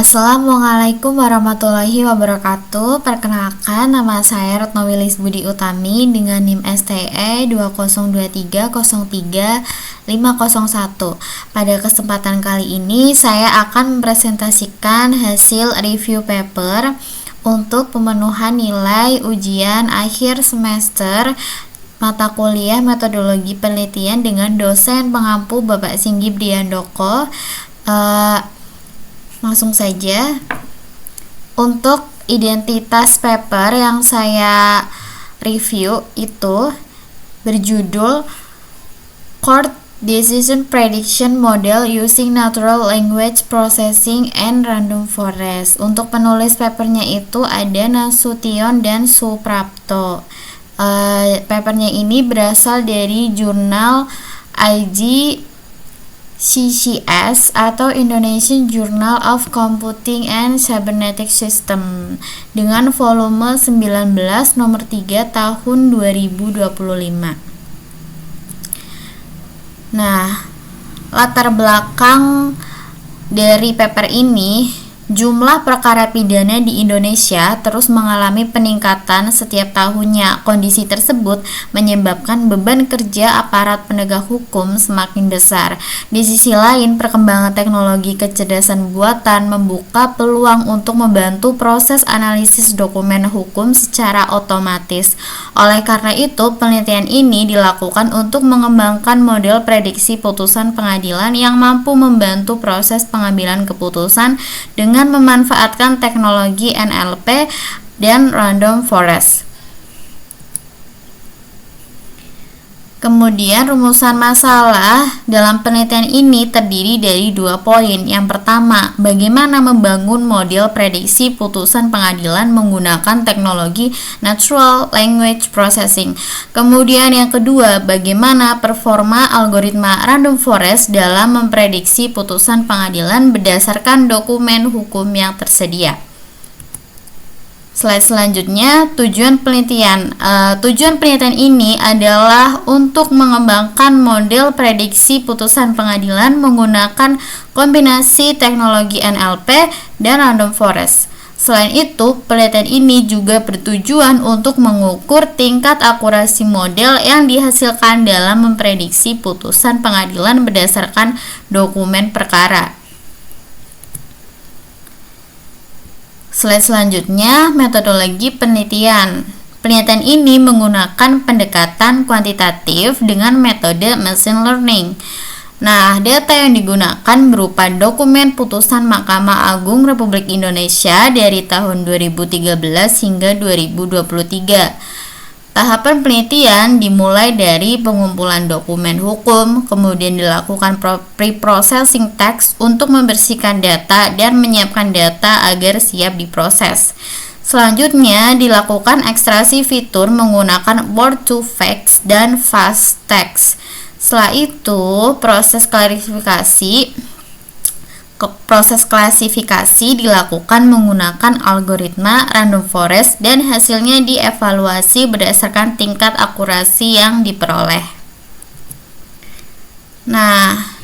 Assalamualaikum warahmatullahi wabarakatuh. Perkenalkan, nama saya Retno Wilis Budi Utami dengan NIM STE 202303501. Pada kesempatan kali ini saya akan mempresentasikan hasil review paper untuk pemenuhan nilai ujian akhir semester mata kuliah metodologi penelitian dengan dosen pengampu Bapak Singgi Briandoko. Langsung saja, untuk identitas paper yang saya review itu berjudul Court Decision Prediction Model Using Natural Language Processing and Random Forest. Untuk penulis papernya itu ada Nasution dan Suprapto. Papernya ini berasal dari jurnal IGCCS atau Indonesian Journal of Computing and Cybernetic System dengan volume 19 nomor 3 tahun 2025. Nah, latar belakang dari paper ini, jumlah perkara pidana di Indonesia terus mengalami peningkatan setiap tahunnya. Kondisi tersebut menyebabkan beban kerja aparat penegak hukum semakin besar. Di sisi lain, perkembangan teknologi kecerdasan buatan membuka peluang untuk membantu proses analisis dokumen hukum secara otomatis. Oleh karena itu, penelitian ini dilakukan untuk mengembangkan model prediksi putusan pengadilan yang mampu membantu proses pengambilan keputusan dengan memanfaatkan teknologi NLP dan Random Forest. Kemudian rumusan masalah dalam penelitian ini terdiri dari 2 poin. Yang pertama, bagaimana membangun model prediksi putusan pengadilan menggunakan teknologi Natural Language Processing. Kemudian yang kedua, bagaimana performa algoritma Random Forest dalam memprediksi putusan pengadilan berdasarkan dokumen hukum yang tersedia. Slide selanjutnya, tujuan penelitian. Tujuan penelitian ini adalah untuk mengembangkan model prediksi putusan pengadilan menggunakan kombinasi teknologi NLP dan Random Forest. Selain itu, penelitian ini juga bertujuan untuk mengukur tingkat akurasi model yang dihasilkan dalam memprediksi putusan pengadilan berdasarkan dokumen perkara. Slide selanjutnya, metodologi penelitian. Penelitian ini menggunakan pendekatan kuantitatif dengan metode machine learning. Nah, data yang digunakan berupa dokumen putusan Mahkamah Agung Republik Indonesia dari tahun 2013 hingga 2023. Tahapan penelitian dimulai dari pengumpulan dokumen hukum, kemudian dilakukan pre-processing teks untuk membersihkan data dan menyiapkan data agar siap diproses. Selanjutnya dilakukan ekstraksi fitur menggunakan word to facts dan fast text. Setelah itu, proses klasifikasi dilakukan menggunakan algoritma Random Forest dan hasilnya dievaluasi berdasarkan tingkat akurasi yang diperoleh. Nah,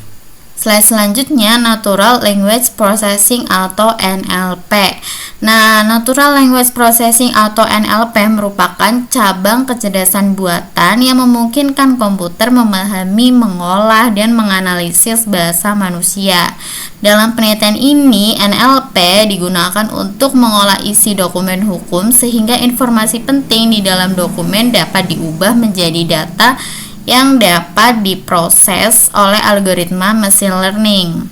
slide selanjutnya, Natural Language Processing atau NLP. Nah, Natural Language Processing atau NLP merupakan cabang kecerdasan buatan yang memungkinkan komputer memahami, mengolah, dan menganalisis bahasa manusia. Dalam penelitian ini, NLP digunakan untuk mengolah isi dokumen hukum sehingga informasi penting di dalam dokumen dapat diubah menjadi data yang dapat diproses oleh algoritma machine learning.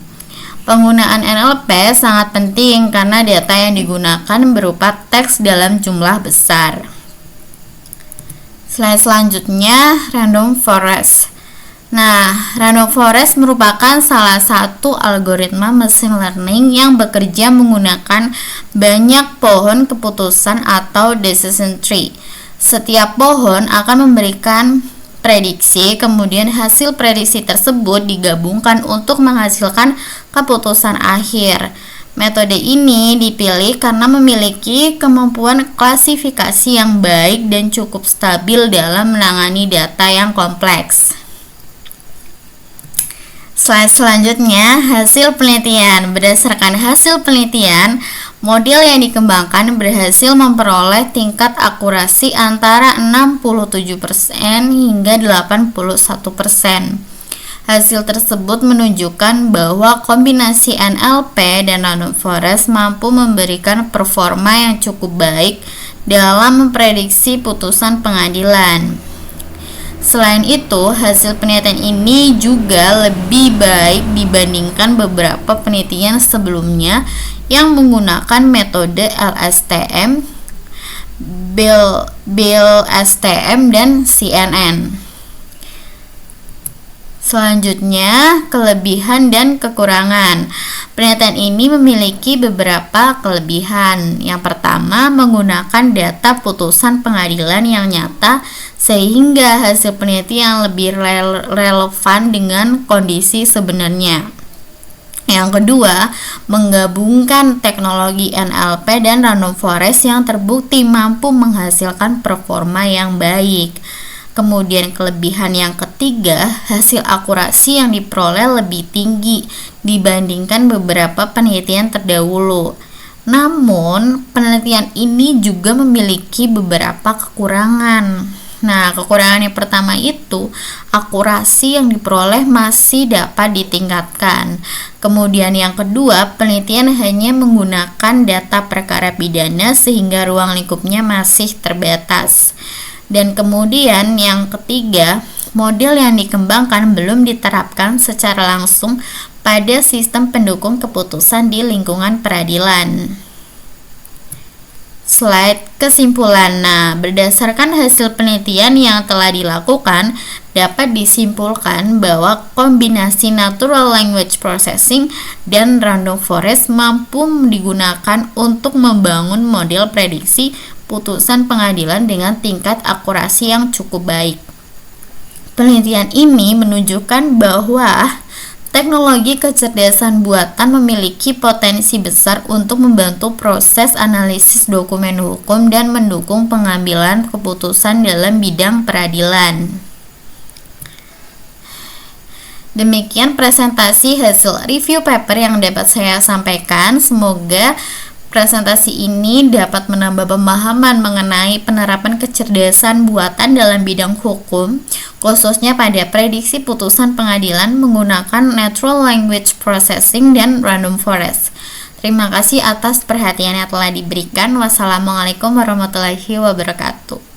Penggunaan NLP sangat penting karena data yang digunakan berupa teks dalam jumlah besar. Slide selanjutnya, Random Forest. Nah, Random Forest merupakan salah satu algoritma machine learning yang bekerja menggunakan banyak pohon keputusan atau decision tree. Setiap pohon akan memberikan prediksi, kemudian hasil prediksi tersebut digabungkan untuk menghasilkan keputusan akhir. Metode ini dipilih karena memiliki kemampuan klasifikasi yang baik dan cukup stabil dalam menangani data yang kompleks. Slide selanjutnya, hasil penelitian. Berdasarkan hasil penelitian, model yang dikembangkan berhasil memperoleh tingkat akurasi antara 67% hingga 81%. Hasil tersebut menunjukkan bahwa kombinasi NLP dan Random Forest mampu memberikan performa yang cukup baik dalam memprediksi putusan pengadilan. Selain itu, hasil penelitian ini juga lebih baik dibandingkan beberapa penelitian sebelumnya yang menggunakan metode LSTM, BEL-STM, dan CNN. Selanjutnya, kelebihan dan kekurangan. Penelitian ini memiliki beberapa kelebihan. Yang pertama, menggunakan data putusan pengadilan yang nyata sehingga hasil penelitian lebih relevan dengan kondisi sebenarnya. Yang kedua, menggabungkan teknologi NLP dan Random Forest yang terbukti mampu menghasilkan performa yang baik. Kemudian kelebihan yang ketiga, hasil akurasi yang diperoleh lebih tinggi dibandingkan beberapa penelitian terdahulu. Namun, penelitian ini juga memiliki beberapa kekurangan. Nah, kekurangan yang pertama itu, akurasi yang diperoleh masih dapat ditingkatkan. Kemudian yang kedua, penelitian hanya menggunakan data perkara pidana sehingga ruang lingkupnya masih terbatas. Dan kemudian yang ketiga, model yang dikembangkan belum diterapkan secara langsung pada sistem pendukung keputusan di lingkungan peradilan. Slide kesimpulan. Nah, berdasarkan hasil penelitian yang telah dilakukan, dapat disimpulkan bahwa kombinasi Natural Language Processing dan Random Forest mampu digunakan untuk membangun model prediksi putusan pengadilan dengan tingkat akurasi yang cukup baik. Penelitian ini menunjukkan bahwa teknologi kecerdasan buatan memiliki potensi besar untuk membantu proses analisis dokumen hukum dan mendukung pengambilan keputusan dalam bidang peradilan. Demikian presentasi hasil review paper yang dapat saya sampaikan. Semoga presentasi ini dapat menambah pemahaman mengenai penerapan kecerdasan buatan dalam bidang hukum, khususnya pada prediksi putusan pengadilan menggunakan Natural Language Processing dan Random Forest. Terima kasih atas perhatian yang telah diberikan. Wassalamualaikum warahmatullahi wabarakatuh.